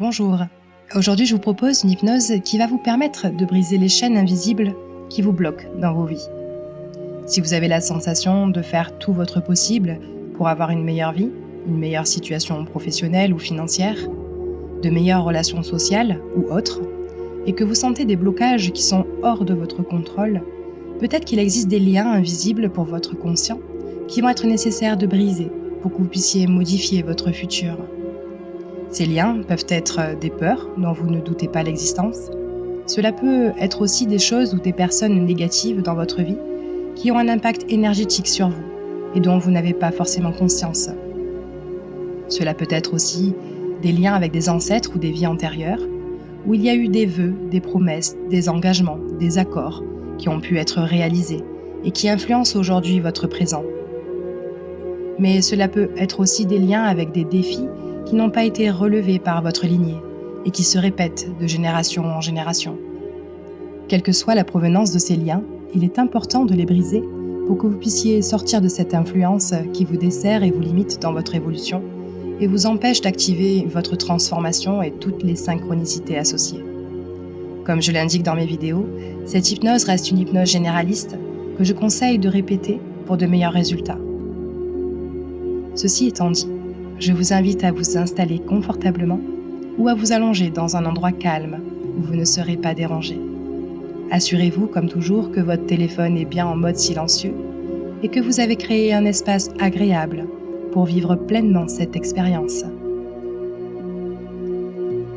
Bonjour. Aujourd'hui, je vous propose une hypnose qui va vous permettre de briser les chaînes invisibles qui vous bloquent dans vos vies. Si vous avez la sensation de faire tout votre possible pour avoir une meilleure vie, une meilleure situation professionnelle ou financière, de meilleures relations sociales ou autres, et que vous sentez des blocages qui sont hors de votre contrôle, peut-être qu'il existe des liens invisibles pour votre conscient qui vont être nécessaires de briser pour que vous puissiez modifier votre futur. Ces liens peuvent être des peurs dont vous ne doutez pas l'existence. Cela peut être aussi des choses ou des personnes négatives dans votre vie qui ont un impact énergétique sur vous et dont vous n'avez pas forcément conscience. Cela peut être aussi des liens avec des ancêtres ou des vies antérieures où il y a eu des vœux, des promesses, des engagements, des accords qui ont pu être réalisés et qui influencent aujourd'hui votre présent. Mais cela peut être aussi des liens avec des défis qui n'ont pas été relevés par votre lignée et qui se répètent de génération en génération. Quelle que soit la provenance de ces liens, il est important de les briser pour que vous puissiez sortir de cette influence qui vous dessert et vous limite dans votre évolution et vous empêche d'activer votre transformation et toutes les synchronicités associées. Comme je l'indique dans mes vidéos, cette hypnose reste une hypnose généraliste que je conseille de répéter pour de meilleurs résultats. Ceci étant dit, je vous invite à vous installer confortablement ou à vous allonger dans un endroit calme où vous ne serez pas dérangé. Assurez-vous, comme toujours, que votre téléphone est bien en mode silencieux et que vous avez créé un espace agréable pour vivre pleinement cette expérience.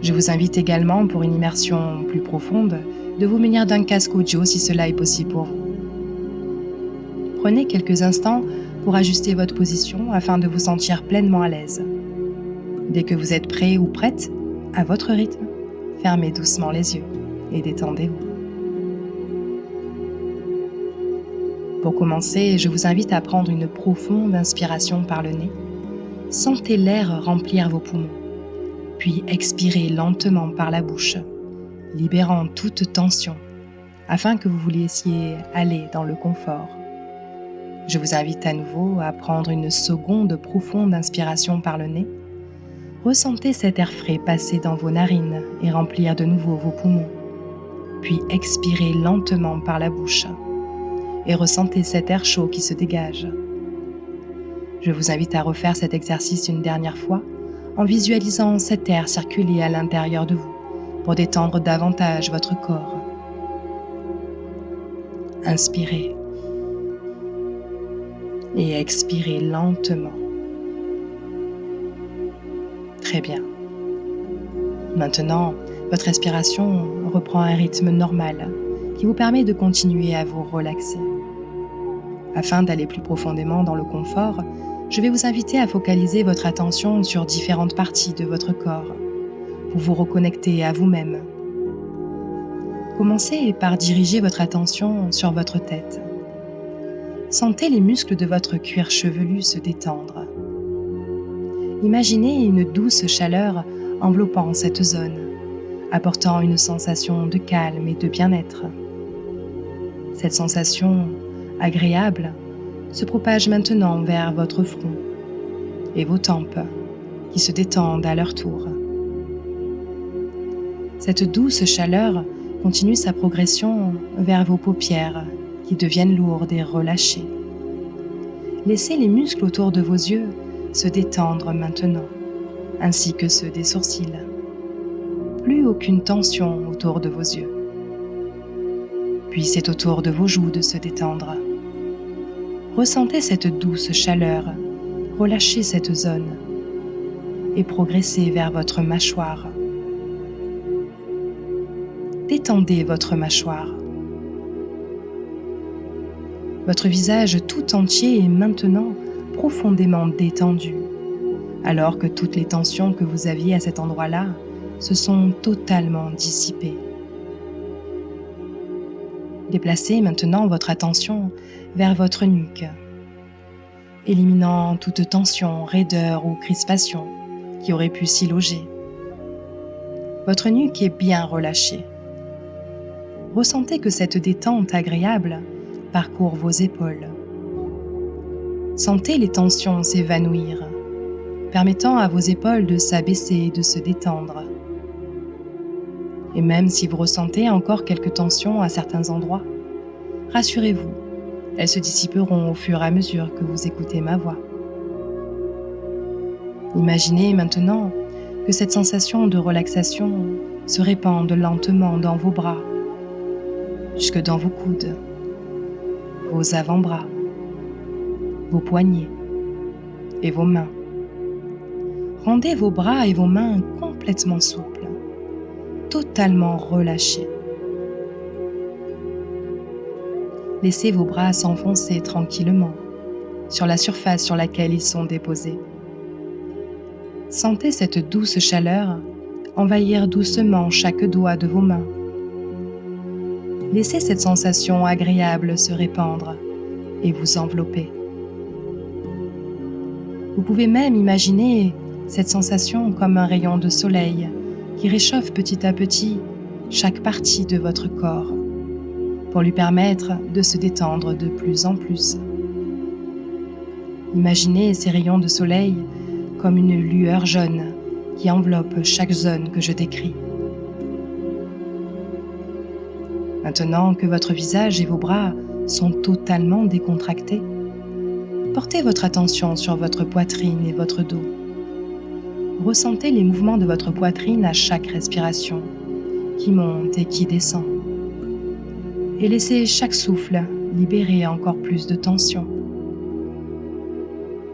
Je vous invite également, pour une immersion plus profonde, de vous munir d'un casque audio si cela est possible pour vous. Prenez quelques instants pour ajuster votre position afin de vous sentir pleinement à l'aise. Dès que vous êtes prêt ou prête, à votre rythme, fermez doucement les yeux et détendez-vous. Pour commencer, je vous invite à prendre une profonde inspiration par le nez. Sentez l'air remplir vos poumons, puis expirez lentement par la bouche, libérant toute tension, afin que vous vous laissiez aller dans le confort. Je vous invite à nouveau à prendre une seconde profonde inspiration par le nez. Ressentez cet air frais passer dans vos narines et remplir de nouveau vos poumons. Puis expirez lentement par la bouche et ressentez cet air chaud qui se dégage. Je vous invite à refaire cet exercice une dernière fois en visualisant cet air circuler à l'intérieur de vous pour détendre davantage votre corps. Inspirez. Et expirez lentement. Très bien. Maintenant, votre respiration reprend un rythme normal qui vous permet de continuer à vous relaxer. Afin d'aller plus profondément dans le confort, je vais vous inviter à focaliser votre attention sur différentes parties de votre corps pour vous reconnecter à vous-même. Commencez par diriger votre attention sur votre tête. Sentez les muscles de votre cuir chevelu se détendre. Imaginez une douce chaleur enveloppant cette zone, apportant une sensation de calme et de bien-être. Cette sensation agréable se propage maintenant vers votre front et vos tempes qui se détendent à leur tour. Cette douce chaleur continue sa progression vers vos paupières qui deviennent lourdes et relâchées. Laissez les muscles autour de vos yeux se détendre maintenant, ainsi que ceux des sourcils. Plus aucune tension autour de vos yeux. Puis c'est au tour de vos joues de se détendre. Ressentez cette douce chaleur, relâchez cette zone et progressez vers votre mâchoire. Détendez votre mâchoire. Votre visage tout entier est maintenant profondément détendu, alors que toutes les tensions que vous aviez à cet endroit-là se sont totalement dissipées. Déplacez maintenant votre attention vers votre nuque, éliminant toute tension, raideur ou crispation qui aurait pu s'y loger. Votre nuque est bien relâchée. Ressentez que cette détente agréable parcourt vos épaules. Sentez les tensions s'évanouir, permettant à vos épaules de s'abaisser et de se détendre, Et même si vous ressentez encore quelques tensions à certains endroits, rassurez-vous, elles se dissiperont au fur et à mesure que vous écoutez ma voix. Imaginez maintenant que cette sensation de relaxation se répande lentement dans vos bras, jusque dans vos coudes, vos avant-bras, vos poignets et vos mains. Rendez vos bras et vos mains complètement souples, totalement relâchés. Laissez vos bras s'enfoncer tranquillement sur la surface sur laquelle ils sont déposés. Sentez cette douce chaleur envahir doucement chaque doigt de vos mains. Laissez cette sensation agréable se répandre et vous envelopper. Vous pouvez même imaginer cette sensation comme un rayon de soleil qui réchauffe petit à petit chaque partie de votre corps pour lui permettre de se détendre de plus en plus. Imaginez ces rayons de soleil comme une lueur jaune qui enveloppe chaque zone que je décris. Maintenant que votre visage et vos bras sont totalement décontractés, portez votre attention sur votre poitrine et votre dos. Ressentez les mouvements de votre poitrine à chaque respiration, qui monte et qui descend. Et laissez chaque souffle libérer encore plus de tension.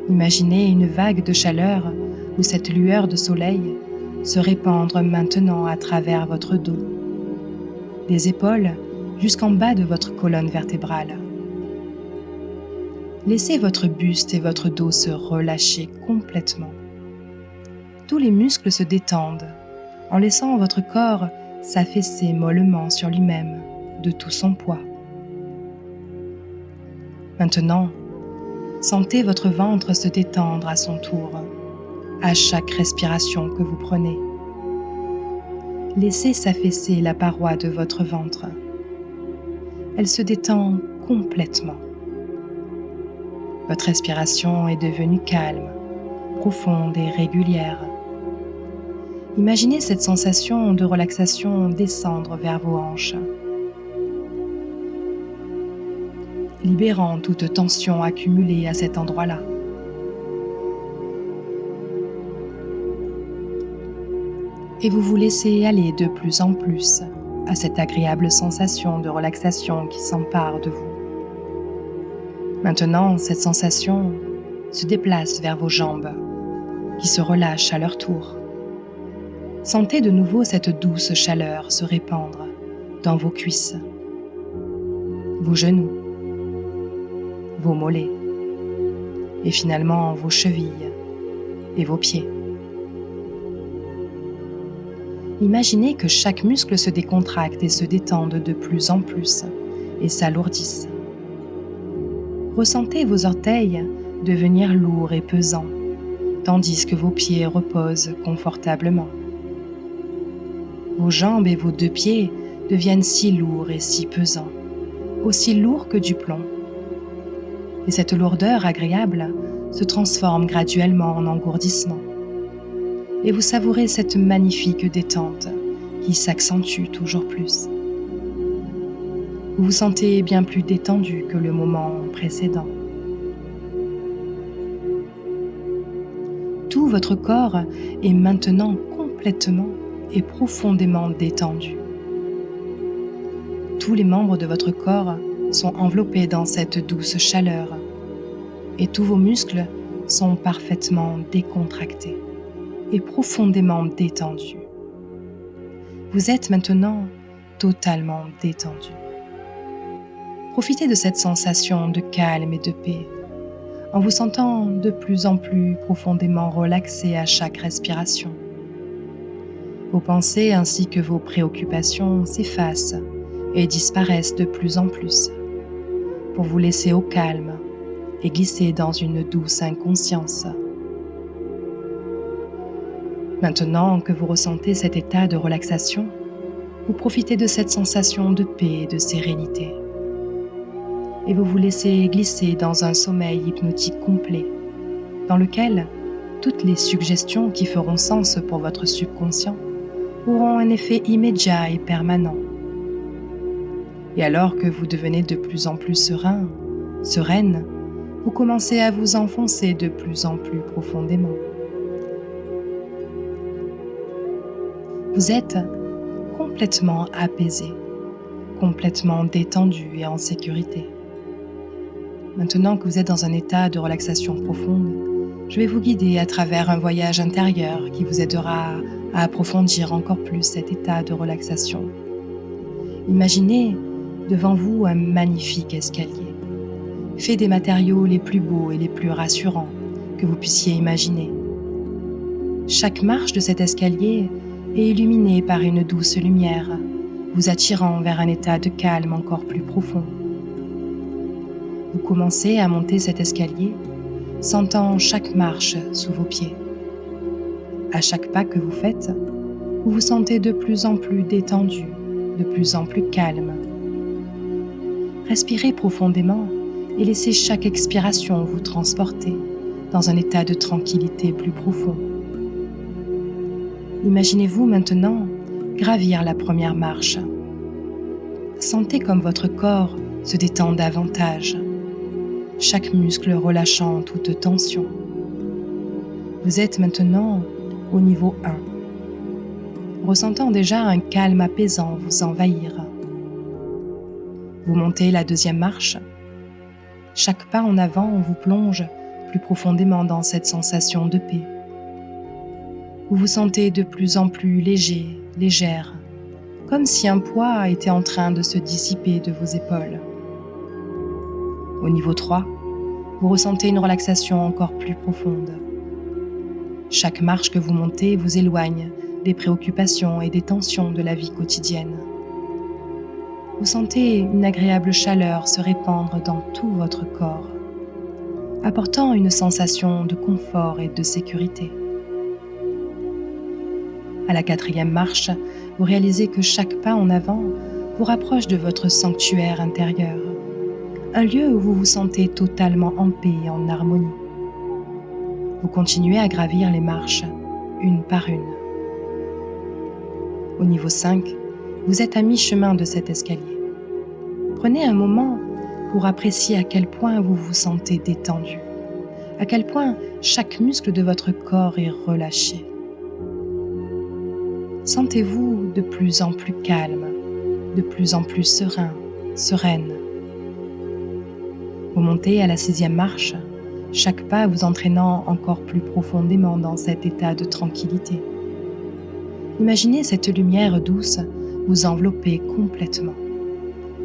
Imaginez une vague de chaleur ou cette lueur de soleil se répandre maintenant à travers votre dos, des épaules jusqu'en bas de votre colonne vertébrale. Laissez votre buste et votre dos se relâcher complètement. Tous les muscles se détendent en laissant votre corps s'affaisser mollement sur lui-même de tout son poids. Maintenant, sentez votre ventre se détendre à son tour, à chaque respiration que vous prenez. Laissez s'affaisser la paroi de votre ventre. Elle se détend complètement. Votre respiration est devenue calme, profonde et régulière. Imaginez cette sensation de relaxation descendre vers vos hanches, libérant toute tension accumulée à cet endroit-là. Et vous vous laissez aller de plus en plus à cette agréable sensation de relaxation qui s'empare de vous. Maintenant, cette sensation se déplace vers vos jambes, qui se relâchent à leur tour. Sentez de nouveau cette douce chaleur se répandre dans vos cuisses, vos genoux, vos mollets, et finalement vos chevilles et vos pieds. Imaginez que chaque muscle se décontracte et se détende de plus en plus et s'alourdisse. Ressentez vos orteils devenir lourds et pesants, tandis que vos pieds reposent confortablement. Vos jambes et vos deux pieds deviennent si lourds et si pesants, aussi lourds que du plomb. Et cette lourdeur agréable se transforme graduellement en engourdissement. Et vous savourez cette magnifique détente qui s'accentue toujours plus. Vous vous sentez bien plus détendu que le moment précédent. Tout votre corps est maintenant complètement et profondément détendu. Tous les membres de votre corps sont enveloppés dans cette douce chaleur et tous vos muscles sont parfaitement décontractés et profondément détendus. Vous êtes maintenant totalement détendu. Profitez de cette sensation de calme et de paix en vous sentant de plus en plus profondément relaxé à chaque respiration. Vos pensées ainsi que vos préoccupations s'effacent et disparaissent de plus en plus pour vous laisser au calme et glisser dans une douce inconscience. Maintenant que vous ressentez cet état de relaxation, vous profitez de cette sensation de paix et de sérénité. Et vous vous laissez glisser dans un sommeil hypnotique complet, dans lequel toutes les suggestions qui feront sens pour votre subconscient auront un effet immédiat et permanent. Et alors que vous devenez de plus en plus serein, sereine, vous commencez à vous enfoncer de plus en plus profondément. Vous êtes complètement apaisé, complètement détendu et en sécurité. Maintenant que vous êtes dans un état de relaxation profonde, je vais vous guider à travers un voyage intérieur qui vous aidera à approfondir encore plus cet état de relaxation. Imaginez devant vous un magnifique escalier, fait des matériaux les plus beaux et les plus rassurants que vous puissiez imaginer. Chaque marche de cet escalier est illuminée par une douce lumière, vous attirant vers un état de calme encore plus profond. Vous commencez à monter cet escalier, sentant chaque marche sous vos pieds. À chaque pas que vous faites, vous vous sentez de plus en plus détendu, de plus en plus calme. Respirez profondément et laissez chaque expiration vous transporter dans un état de tranquillité plus profond. Imaginez-vous maintenant gravir la première marche. Sentez comme votre corps se détend davantage, chaque muscle relâchant toute tension. Vous êtes maintenant au niveau 1, ressentant déjà un calme apaisant vous envahir. Vous montez la deuxième marche. Chaque pas en avant vous plonge plus profondément dans cette sensation de paix. Vous vous sentez de plus en plus léger, légère, comme si un poids était en train de se dissiper de vos épaules. Au niveau 3, vous ressentez une relaxation encore plus profonde. Chaque marche que vous montez vous éloigne des préoccupations et des tensions de la vie quotidienne. Vous sentez une agréable chaleur se répandre dans tout votre corps, apportant une sensation de confort et de sécurité. À la quatrième marche, vous réalisez que chaque pas en avant vous rapproche de votre sanctuaire intérieur, un lieu où vous vous sentez totalement en paix et en harmonie. Vous continuez à gravir les marches, une par une. Au niveau 5, vous êtes à mi-chemin de cet escalier. Prenez un moment pour apprécier à quel point vous vous sentez détendu, à quel point chaque muscle de votre corps est relâché. Sentez-vous de plus en plus calme, de plus en plus serein, sereine. Vous montez à la 6e marche, chaque pas vous entraînant encore plus profondément dans cet état de tranquillité. Imaginez cette lumière douce vous envelopper complètement,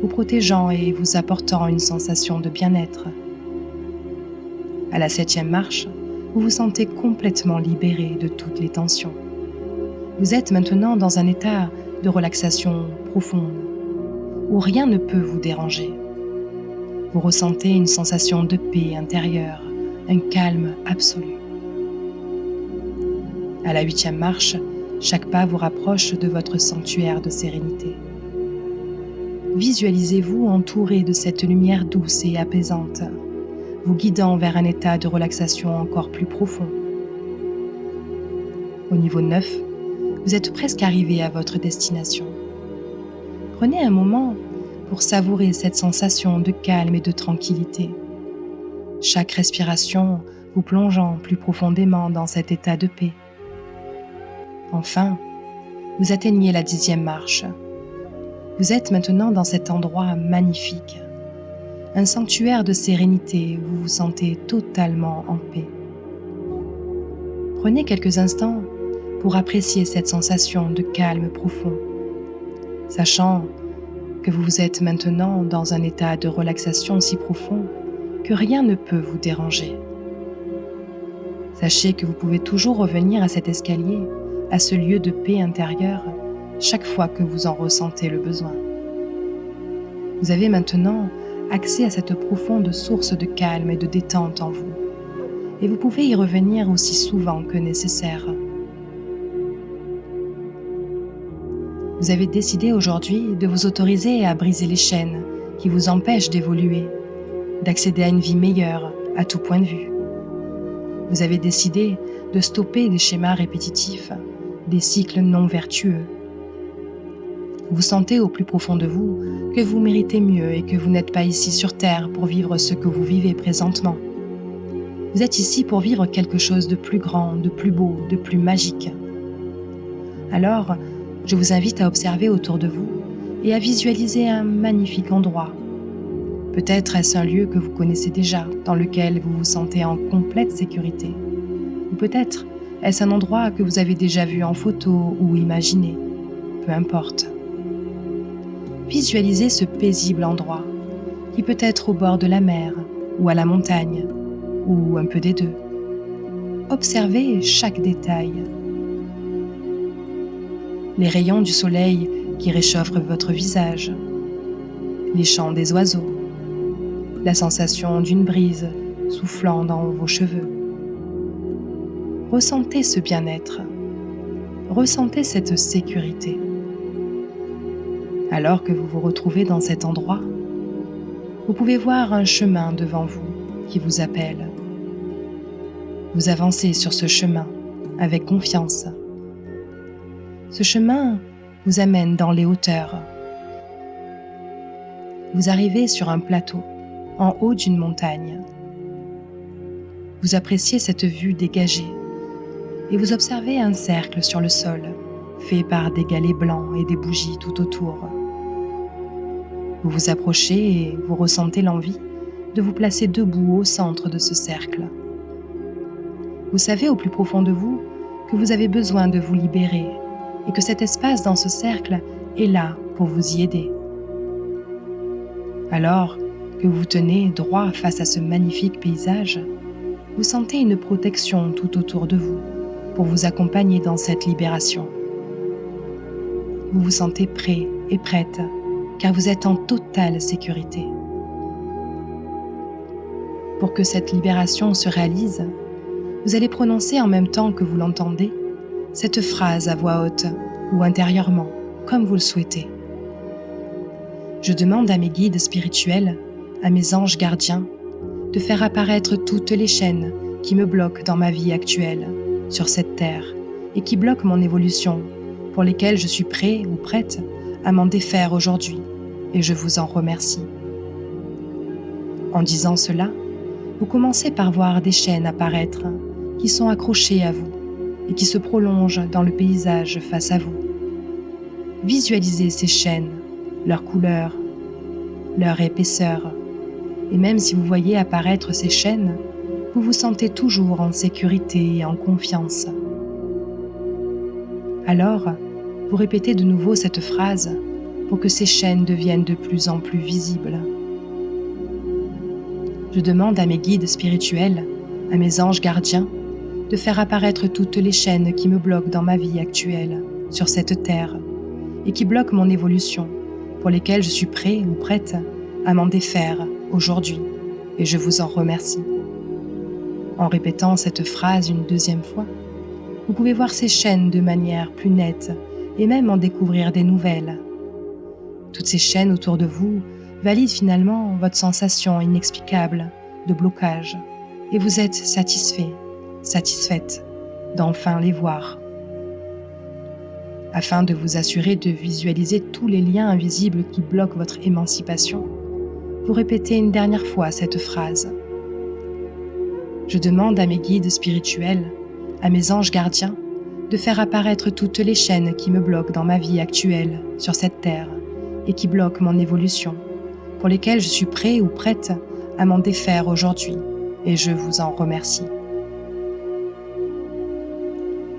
vous protégeant et vous apportant une sensation de bien-être. À la 7e marche, vous vous sentez complètement libéré de toutes les tensions. Vous êtes maintenant dans un état de relaxation profonde, où rien ne peut vous déranger. Vous ressentez une sensation de paix intérieure, un calme absolu. À la 8e marche, chaque pas vous rapproche de votre sanctuaire de sérénité. Visualisez-vous entouré de cette lumière douce et apaisante, vous guidant vers un état de relaxation encore plus profond. Au niveau 9, vous êtes presque arrivé à votre destination. Prenez un moment pour savourer cette sensation de calme et de tranquillité. Chaque respiration vous plongeant plus profondément dans cet état de paix. Enfin, vous atteignez la 10e marche. Vous êtes maintenant dans cet endroit magnifique, un sanctuaire de sérénité où vous vous sentez totalement en paix. Prenez quelques instants pour apprécier cette sensation de calme profond, sachant que vous êtes maintenant dans un état de relaxation si profond que rien ne peut vous déranger. Sachez que vous pouvez toujours revenir à cet escalier, à ce lieu de paix intérieure, chaque fois que vous en ressentez le besoin. Vous avez maintenant accès à cette profonde source de calme et de détente en vous, et vous pouvez y revenir aussi souvent que nécessaire. Vous avez décidé aujourd'hui de vous autoriser à briser les chaînes qui vous empêchent d'évoluer, d'accéder à une vie meilleure à tout point de vue. Vous avez décidé de stopper des schémas répétitifs, des cycles non vertueux. Vous sentez au plus profond de vous que vous méritez mieux et que vous n'êtes pas ici sur Terre pour vivre ce que vous vivez présentement. Vous êtes ici pour vivre quelque chose de plus grand, de plus beau, de plus magique. Alors, je vous invite à observer autour de vous et à visualiser un magnifique endroit. Peut-être est-ce un lieu que vous connaissez déjà, dans lequel vous vous sentez en complète sécurité. Ou peut-être est-ce un endroit que vous avez déjà vu en photo ou imaginé. Peu importe. Visualisez ce paisible endroit, qui peut être au bord de la mer, ou à la montagne, ou un peu des deux. Observez chaque détail. Les rayons du soleil qui réchauffent votre visage, les chants des oiseaux, la sensation d'une brise soufflant dans vos cheveux. Ressentez ce bien-être, ressentez cette sécurité. Alors que vous vous retrouvez dans cet endroit, vous pouvez voir un chemin devant vous qui vous appelle. Vous avancez sur ce chemin avec confiance. Ce chemin vous amène dans les hauteurs. Vous arrivez sur un plateau, en haut d'une montagne. Vous appréciez cette vue dégagée et vous observez un cercle sur le sol, fait par des galets blancs et des bougies tout autour. Vous vous approchez et vous ressentez l'envie de vous placer debout au centre de ce cercle. Vous savez au plus profond de vous que vous avez besoin de vous libérer et que cet espace dans ce cercle est là pour vous y aider. Alors que vous vous tenez droit face à ce magnifique paysage, vous sentez une protection tout autour de vous pour vous accompagner dans cette libération. Vous vous sentez prêt et prête car vous êtes en totale sécurité. Pour que cette libération se réalise, vous allez prononcer en même temps que vous l'entendez cette phrase à voix haute ou intérieurement, comme vous le souhaitez. Je demande à mes guides spirituels, à mes anges gardiens, de faire apparaître toutes les chaînes qui me bloquent dans ma vie actuelle, sur cette terre, et qui bloquent mon évolution, pour lesquelles je suis prêt ou prête à m'en défaire aujourd'hui, et je vous en remercie. En disant cela, vous commencez par voir des chaînes apparaître, qui sont accrochées à vous, et qui se prolongent dans le paysage face à vous. Visualisez ces chaînes, leur couleur, leur épaisseur, et même si vous voyez apparaître ces chaînes, vous vous sentez toujours en sécurité et en confiance. Alors, vous répétez de nouveau cette phrase pour que ces chaînes deviennent de plus en plus visibles. Je demande à mes guides spirituels, à mes anges gardiens, de faire apparaître toutes les chaînes qui me bloquent dans ma vie actuelle, sur cette terre, et qui bloquent mon évolution, pour lesquelles je suis prêt ou prête à m'en défaire aujourd'hui, et je vous en remercie. En répétant cette phrase une deuxième fois, vous pouvez voir ces chaînes de manière plus nette et même en découvrir des nouvelles. Toutes ces chaînes autour de vous valident finalement votre sensation inexplicable de blocage et vous êtes satisfait, satisfaite d'enfin les voir. Afin de vous assurer de visualiser tous les liens invisibles qui bloquent votre émancipation, vous répétez une dernière fois cette phrase. Je demande à mes guides spirituels, à mes anges gardiens, de faire apparaître toutes les chaînes qui me bloquent dans ma vie actuelle, sur cette terre, et qui bloquent mon évolution, pour lesquelles je suis prêt ou prête à m'en défaire aujourd'hui, et je vous en remercie.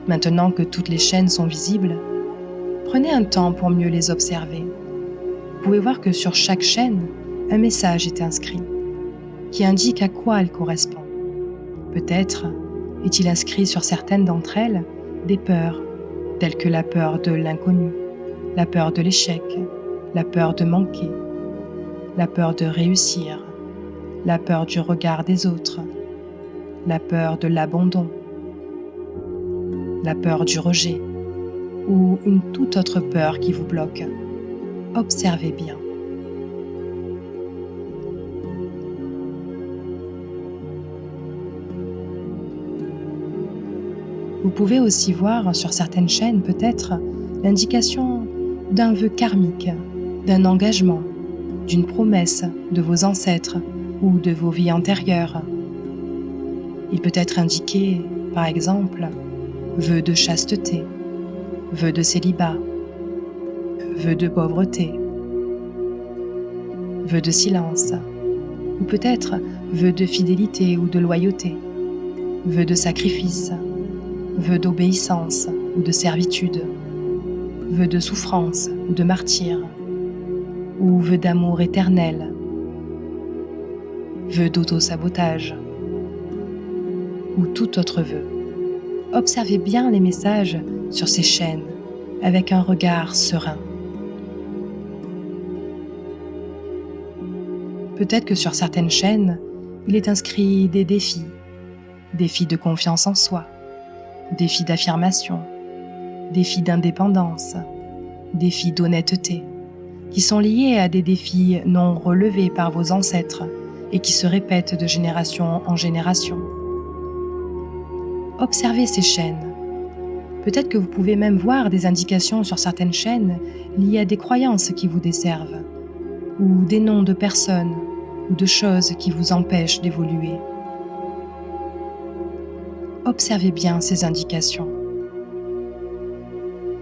Maintenant que toutes les chaînes sont visibles, prenez un temps pour mieux les observer. Vous pouvez voir que sur chaque chaîne, un message est inscrit, qui indique à quoi elle correspond. Peut-être est-il inscrit sur certaines d'entre elles des peurs, telles que la peur de l'inconnu, la peur de l'échec, la peur de manquer, la peur de réussir, la peur du regard des autres, la peur de l'abandon, la peur du rejet ou une toute autre peur qui vous bloque. Observez bien. Vous pouvez aussi voir sur certaines chaînes peut-être l'indication d'un vœu karmique, d'un engagement, d'une promesse de vos ancêtres ou de vos vies antérieures. Il peut être indiqué, par exemple, vœu de chasteté, vœu de célibat, vœu de pauvreté, vœu de silence, ou peut-être vœu de fidélité ou de loyauté, vœu de sacrifice, vœu d'obéissance ou de servitude, vœu de souffrance ou de martyre, ou vœu d'amour éternel, vœu d'auto-sabotage, ou tout autre vœu. Observez bien les messages sur ces chaînes avec un regard serein. Peut-être que sur certaines chaînes, il est inscrit des défis de confiance en soi, défis d'affirmation, défis d'indépendance, défis d'honnêteté, qui sont liés à des défis non relevés par vos ancêtres et qui se répètent de génération en génération. Observez ces chaînes. Peut-être que vous pouvez même voir des indications sur certaines chaînes liées à des croyances qui vous desservent, ou des noms de personnes ou de choses qui vous empêchent d'évoluer. Observez bien ces indications.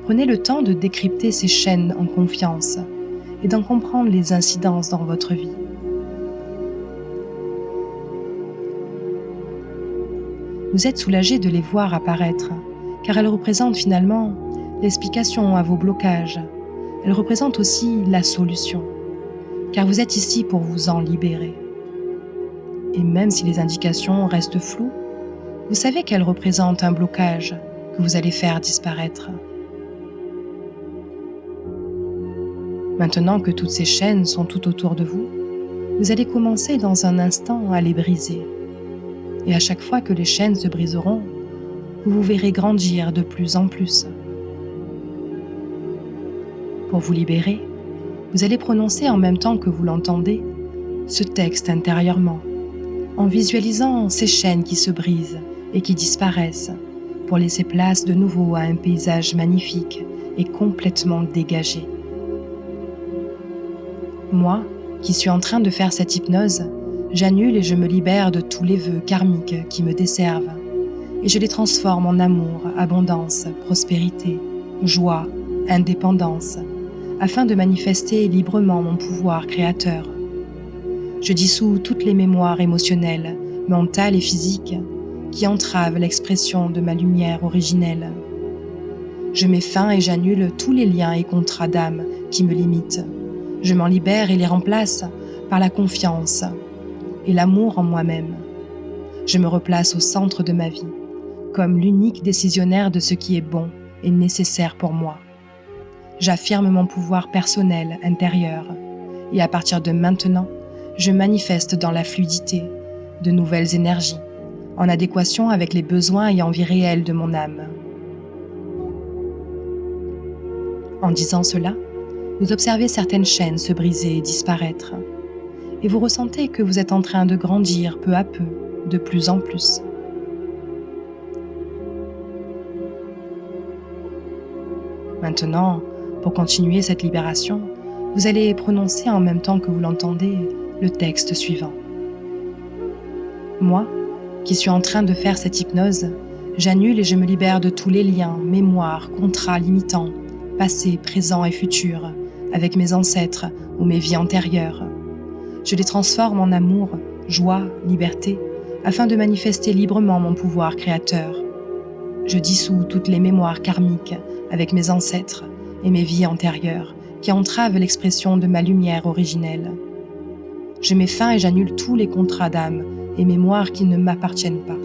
Prenez le temps de décrypter ces chaînes en confiance et d'en comprendre les incidences dans votre vie. Vous êtes soulagé de les voir apparaître, car elles représentent finalement l'explication à vos blocages. Elles représentent aussi la solution, car vous êtes ici pour vous en libérer. Et même si les indications restent floues, vous savez qu'elles représentent un blocage que vous allez faire disparaître. Maintenant que toutes ces chaînes sont tout autour de vous, vous allez commencer dans un instant à les briser. Et à chaque fois que les chaînes se briseront, vous vous verrez grandir de plus en plus. Pour vous libérer, vous allez prononcer en même temps que vous l'entendez ce texte intérieurement, en visualisant ces chaînes qui se brisent et qui disparaissent, pour laisser place de nouveau à un paysage magnifique et complètement dégagé. Moi, qui suis en train de faire cette hypnose, j'annule et je me libère de tous les vœux karmiques qui me desservent, et je les transforme en amour, abondance, prospérité, joie, indépendance, afin de manifester librement mon pouvoir créateur. Je dissous toutes les mémoires émotionnelles, mentales et physiques qui entravent l'expression de ma lumière originelle. Je mets fin et j'annule tous les liens et contrats d'âme qui me limitent. Je m'en libère et les remplace par la confiance et l'amour en moi-même. Je me replace au centre de ma vie, comme l'unique décisionnaire de ce qui est bon et nécessaire pour moi. J'affirme mon pouvoir personnel intérieur, et à partir de maintenant, je manifeste dans la fluidité de nouvelles énergies, en adéquation avec les besoins et envies réels de mon âme. En disant cela, vous observez certaines chaînes se briser et disparaître, et vous ressentez que vous êtes en train de grandir peu à peu, de plus en plus. Maintenant, pour continuer cette libération, vous allez prononcer en même temps que vous l'entendez le texte suivant. Moi, qui suis en train de faire cette hypnose, j'annule et je me libère de tous les liens, mémoires, contrats limitants, passés, présents et futurs, avec mes ancêtres ou mes vies antérieures. Je les transforme en amour, joie, liberté, afin de manifester librement mon pouvoir créateur. Je dissous toutes les mémoires karmiques avec mes ancêtres et mes vies antérieures qui entravent l'expression de ma lumière originelle. Je mets fin et j'annule tous les contrats d'âme et mémoires qui ne m'appartiennent pas,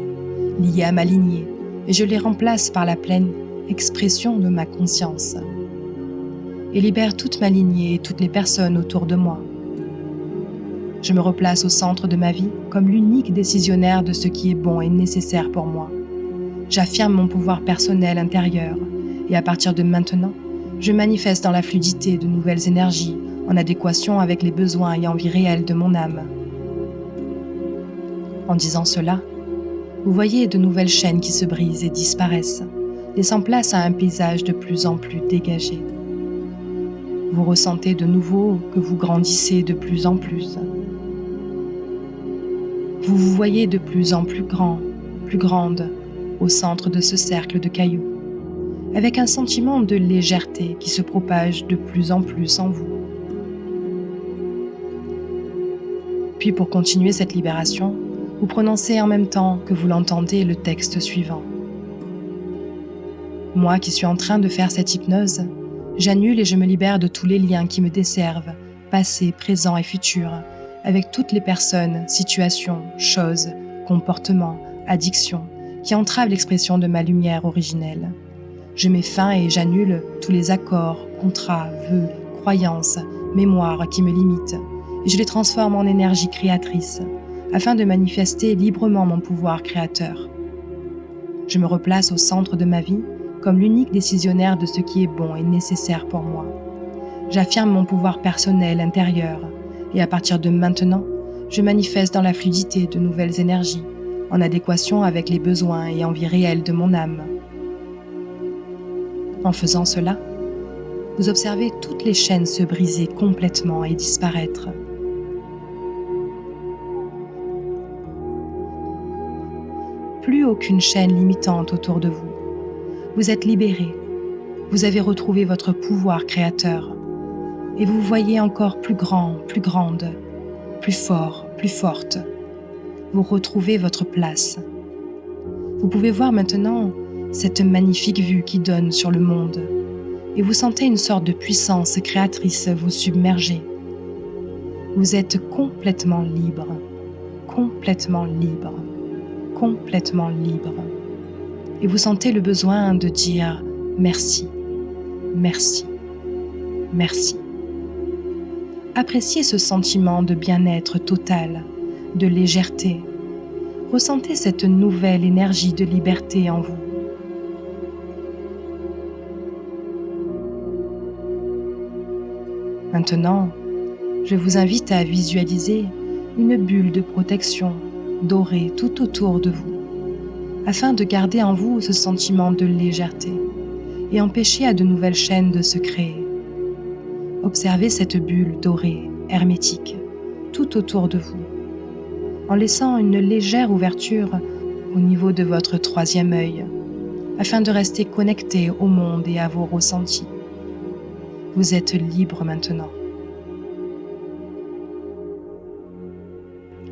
liés à ma lignée, et je les remplace par la pleine expression de ma conscience. Et libère toute ma lignée et toutes les personnes autour de moi. Je me replace au centre de ma vie comme l'unique décisionnaire de ce qui est bon et nécessaire pour moi. J'affirme mon pouvoir personnel intérieur, et à partir de maintenant, je manifeste dans la fluidité de nouvelles énergies en adéquation avec les besoins et envies réelles de mon âme. En disant cela, Vous voyez de nouvelles chaînes qui se brisent et disparaissent, laissant place à un paysage de plus en plus dégagé. Vous ressentez de nouveau que vous grandissez de plus en plus. Vous vous voyez de plus en plus grand, plus grande, au centre de ce cercle de cailloux, avec un sentiment de légèreté qui se propage de plus en plus en vous. Puis pour continuer cette libération, vous prononcez en même temps que vous l'entendez le texte suivant. Moi qui suis en train de faire cette hypnose, j'annule et je me libère de tous les liens qui me desservent, passé, présent et futur, avec toutes les personnes, situations, choses, comportements, addictions, qui entravent l'expression de ma lumière originelle. Je mets fin et j'annule tous les accords, contrats, vœux, croyances, mémoires qui me limitent, et je les transforme en énergie créatrice, afin de manifester librement mon pouvoir créateur. Je me replace au centre de ma vie comme l'unique décisionnaire de ce qui est bon et nécessaire pour moi. J'affirme mon pouvoir personnel intérieur, et à partir de maintenant, je manifeste dans la fluidité de nouvelles énergies, en adéquation avec les besoins et envies réelles de mon âme. En faisant cela, vous observez toutes les chaînes se briser complètement et disparaître. Plus aucune chaîne limitante autour de vous. Vous êtes libéré. Vous avez retrouvé votre pouvoir créateur. Et vous vous voyez encore plus grand, plus grande, plus fort, plus forte. Vous retrouvez votre place. Vous pouvez voir maintenant cette magnifique vue qui donne sur le monde. Et vous sentez une sorte de puissance créatrice vous submerger. Vous êtes complètement libre, complètement libre, complètement libre. Et vous sentez le besoin de dire merci, merci, merci. Appréciez ce sentiment de bien-être total, de légèreté. Ressentez cette nouvelle énergie de liberté en vous. Maintenant, je vous invite à visualiser une bulle de protection dorée tout autour de vous, afin de garder en vous ce sentiment de légèreté et empêcher à de nouvelles chaînes de se créer. Observez cette bulle dorée, hermétique, tout autour de vous, en laissant une légère ouverture au niveau de votre troisième œil, afin de rester connecté au monde et à vos ressentis. Vous êtes libre maintenant.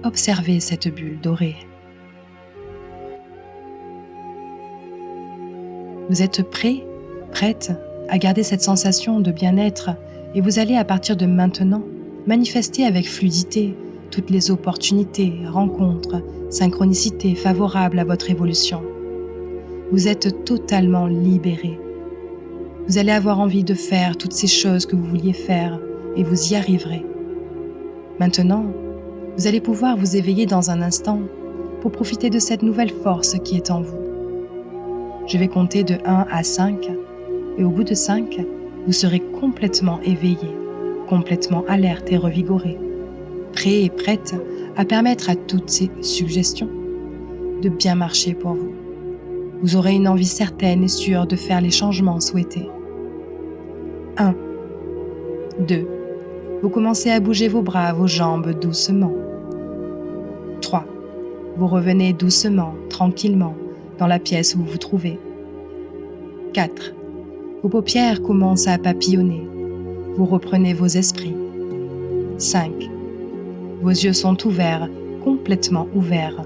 Observez cette bulle dorée. Vous êtes prêt, prête à garder cette sensation de bien-être et vous allez à partir de maintenant manifester avec fluidité toutes les opportunités, rencontres, synchronicités favorables à votre évolution. Vous êtes totalement libéré. Vous allez avoir envie de faire toutes ces choses que vous vouliez faire et vous y arriverez. Maintenant, vous allez pouvoir vous éveiller dans un instant pour profiter de cette nouvelle force qui est en vous. Je vais compter de 1 à 5 et au bout de 5, vous serez complètement éveillé, complètement alerte et revigoré, prêt et prête à permettre à toutes ces suggestions de bien marcher pour vous. Vous aurez une envie certaine et sûre de faire les changements souhaités. 1. 2. Vous commencez à bouger vos bras, vos jambes doucement. 3. Vous revenez doucement, tranquillement, dans la pièce où vous vous trouvez. 4. Vos paupières commencent à papillonner. Vous reprenez vos esprits. 5. Vos yeux sont ouverts, complètement ouverts.